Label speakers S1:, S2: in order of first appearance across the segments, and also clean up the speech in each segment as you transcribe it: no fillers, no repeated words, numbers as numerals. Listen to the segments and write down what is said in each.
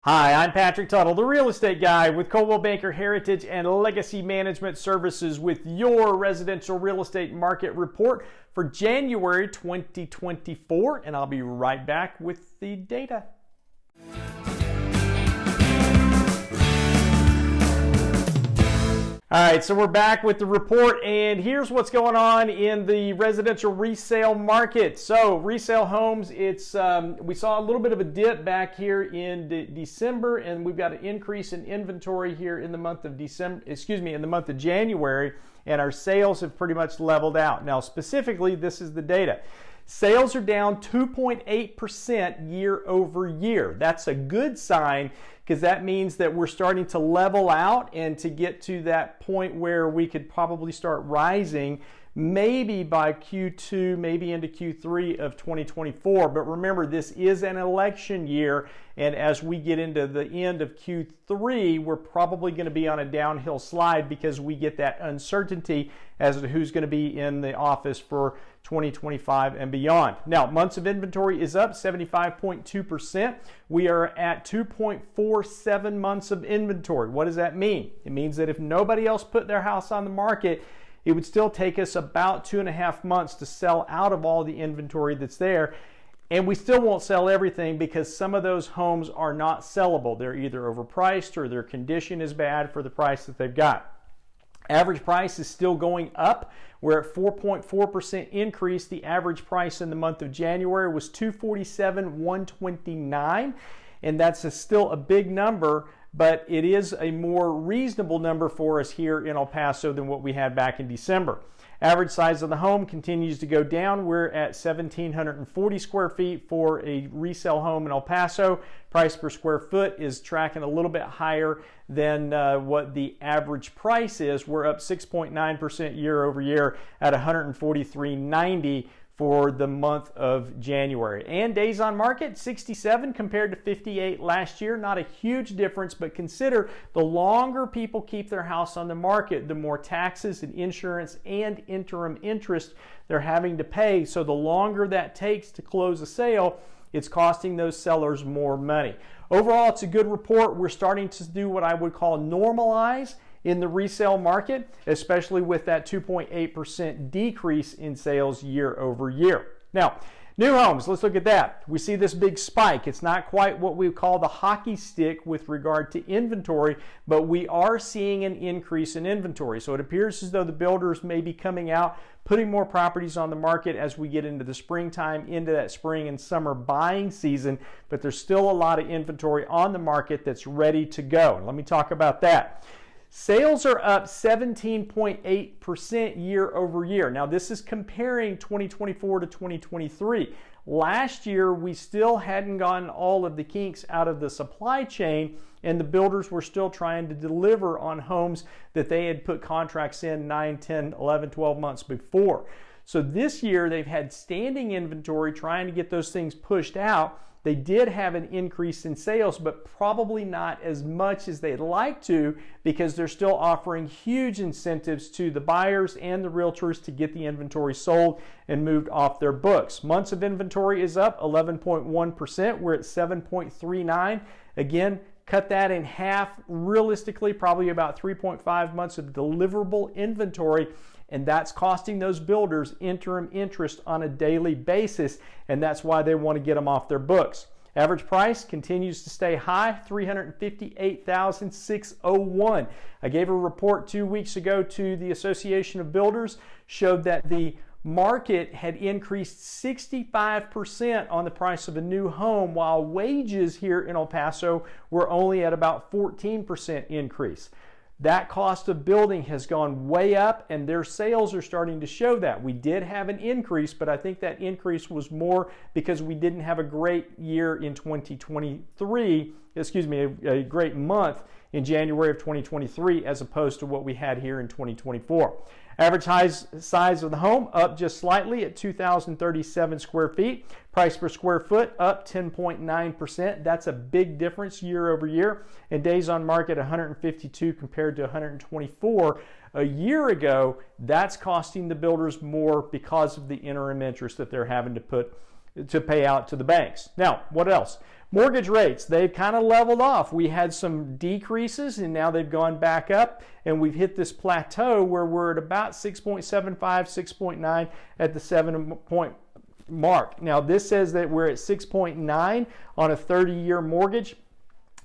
S1: Hi, I'm Patrick Tuttle, the real estate guy with Coldwell Banker Heritage and Legacy Management Services with your residential real estate market report for January 2024, and I'll be right back with the data. All right, so we're back with the report, and here's what's going on in the residential resale market. So resale homes, we saw a little bit of a dip back here in December, and we've got an increase in inventory here in the month of in the month of January, and our sales have pretty much leveled out. Now, specifically, this is the data. Sales are down 2.8% year over year. That's a good sign because that means that we're starting to level out and to get to that point where we could probably start rising maybe by Q2, maybe into Q3 of 2024. But remember, this is an election year, and as we get into the end of Q3, we're probably going to be on a downhill slide because we get that uncertainty as to who's going to be in the office for 2025 and beyond. Now, months of inventory is up 75.2%. We are at 2.47 months of inventory. What does that mean? It means that if nobody else put their house on the market, it would still take us about 2.5 months to sell out of all the inventory that's there. And we still won't sell everything because some of those homes are not sellable. They're either overpriced or their condition is bad for the price that they've got. Average price is still going up. We're at 4.4% increase. The average price in the month of January was $247,129, and that's still a big number, but it is a more reasonable number for us here in El Paso than what we had back in December. Average size of the home continues to go down. We're at 1,740 square feet for a resale home in El Paso. Price per square foot is tracking a little bit higher than what the average price is. We're up 6.9% year over year at $143.90 for the month of January. And days on market, 67 compared to 58 last year. Not a huge difference, but consider the longer people keep their house on the market, the more taxes and insurance and interim interest they're having to pay. So the longer that takes to close a sale, it's costing those sellers more money. Overall, it's a good report. We're starting to do what I would call normalize in the resale market, especially with that 2.8% decrease in sales year over year. Now, new homes, let's look at that. We see this big spike. It's not quite what we call the hockey stick with regard to inventory, but we are seeing an increase in inventory. So it appears as though the builders may be coming out, putting more properties on the market as we get into the springtime, into that spring and summer buying season, but there's still a lot of inventory on the market that's ready to go. And let me talk about that. Sales are up 17.8% year over year. Now, this is comparing 2024 to 2023. Last year, we still hadn't gotten all of the kinks out of the supply chain, and the builders were still trying to deliver on homes that they had put contracts in 9, 10, 11, 12 months before. So this year, they've had standing inventory trying to get those things pushed out. They did have an increase in sales, but probably not as much as they'd like to because they're still offering huge incentives to the buyers and the realtors to get the inventory sold and moved off their books. Months of inventory is up 11.1%. We're at 7.39. Again, cut that in half. Realistically, probably about 3.5 months of deliverable inventory. And that's costing those builders interim interest on a daily basis, and that's why they want to get them off their books. Average price continues to stay high, $358,601. I gave a report 2 weeks ago to the Association of Builders, showed that the market had increased 65% on the price of a new home, while wages here in El Paso were only at about 14% increase. That cost of building has gone way up, and their sales are starting to show that. We did have an increase, but I think that increase was more because we didn't have a great year in 2023, a great month in January of 2023 as opposed to what we had here in 2024. Average size of the home up just slightly at 2,037 square feet. Price per square foot up 10.9%. That's a big difference year over year. And days on market 152 compared to 124 a year ago. That's costing the builders more because of the interim interest that they're having to pay out to the banks. Now, what else? Mortgage rates, they've kind of leveled off. We had some decreases and now they've gone back up, and we've hit this plateau where we're at about 6.75, 6.9 at the 7-point mark. Now this says that we're at 6.9 on a 30-year mortgage.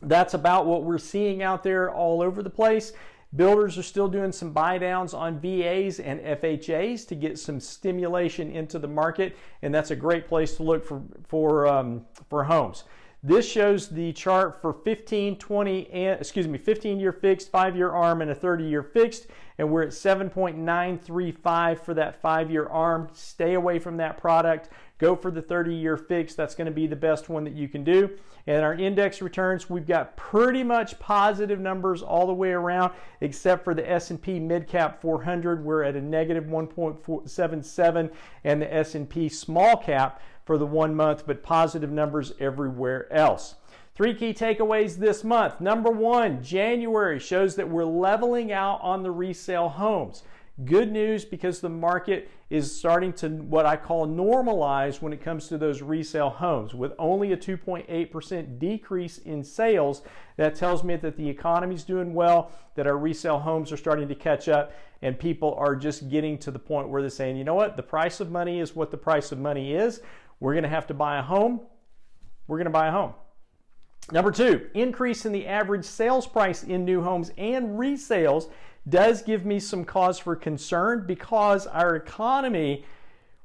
S1: That's about what we're seeing out there all over the place. Builders are still doing some buy downs on VAs and FHAs to get some stimulation into the market, and that's a great place to look for homes. This shows the chart for 15, 20, and 15-year fixed, 5-year ARM, and a 30-year fixed, and we're at 7.935 for that 5-year ARM. Stay away from that product. Go for the 30-year fixed. That's going to be the best one that you can do. And our index returns, we've got pretty much positive numbers all the way around, except for the S&P Mid-Cap 400. We're at a negative 1.77, and the S&P Small Cap for the 1 month, but positive numbers everywhere else. 3 key takeaways this month. Number 1, January shows that we're leveling out on the resale homes. Good news, because the market is starting to what I call normalize when it comes to those resale homes. With only a 2.8% decrease in sales, that tells me that the economy is doing well, that our resale homes are starting to catch up, and people are just getting to the point where they're saying, you know what, the price of money is what the price of money is. We're going to have to buy a home. We're going to buy a home. Number 2, increase in the average sales price in new homes and resales does give me some cause for concern, because our economy,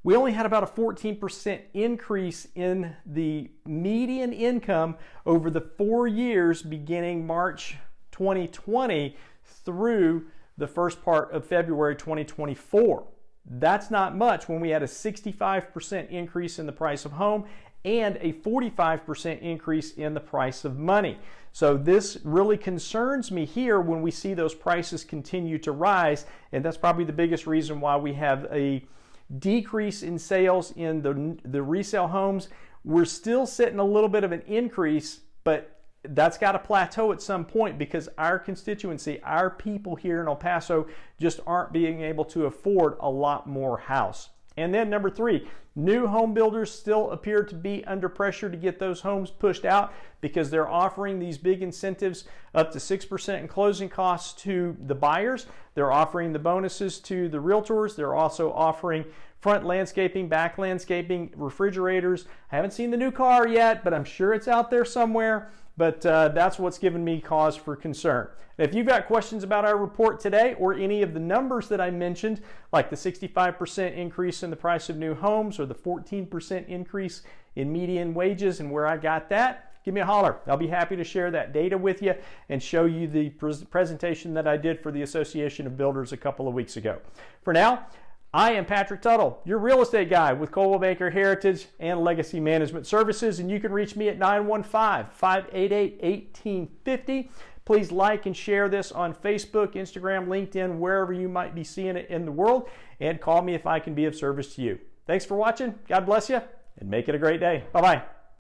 S1: we only had about a 14% increase in the median income over the 4 years beginning March 2020 through the first part of February 2024. That's not much when we had a 65% increase in the price of home and a 45% increase in the price of money. So this really concerns me here when we see those prices continue to rise, and that's probably the biggest reason why we have a decrease in sales in the resale homes. We're still sitting a little bit of an increase, but that's got to plateau at some point, because our constituency, our people here in El Paso, just aren't being able to afford a lot more house. And then number 3, new home builders still appear to be under pressure to get those homes pushed out, because they're offering these big incentives up to 6% in closing costs to the buyers. They're offering the bonuses to the realtors. They're also offering front landscaping, back landscaping, refrigerators. I haven't seen the new car yet, but I'm sure it's out there somewhere. But that's what's given me cause for concern. If you've got questions about our report today, or any of the numbers that I mentioned, like the 65% increase in the price of new homes, or the 14% increase in median wages and where I got that, give me a holler. I'll be happy to share that data with you and show you the presentation that I did for the Association of Builders a couple of weeks ago. For now, I am Patrick Tuttle, your real estate guy with Coldwell Banker Heritage and Legacy Management Services, and you can reach me at 915-588-1850. Please like and share this on Facebook, Instagram, LinkedIn, wherever you might be seeing it in the world, and call me if I can be of service to you. Thanks for watching. God bless you, and make it a great day. Bye-bye.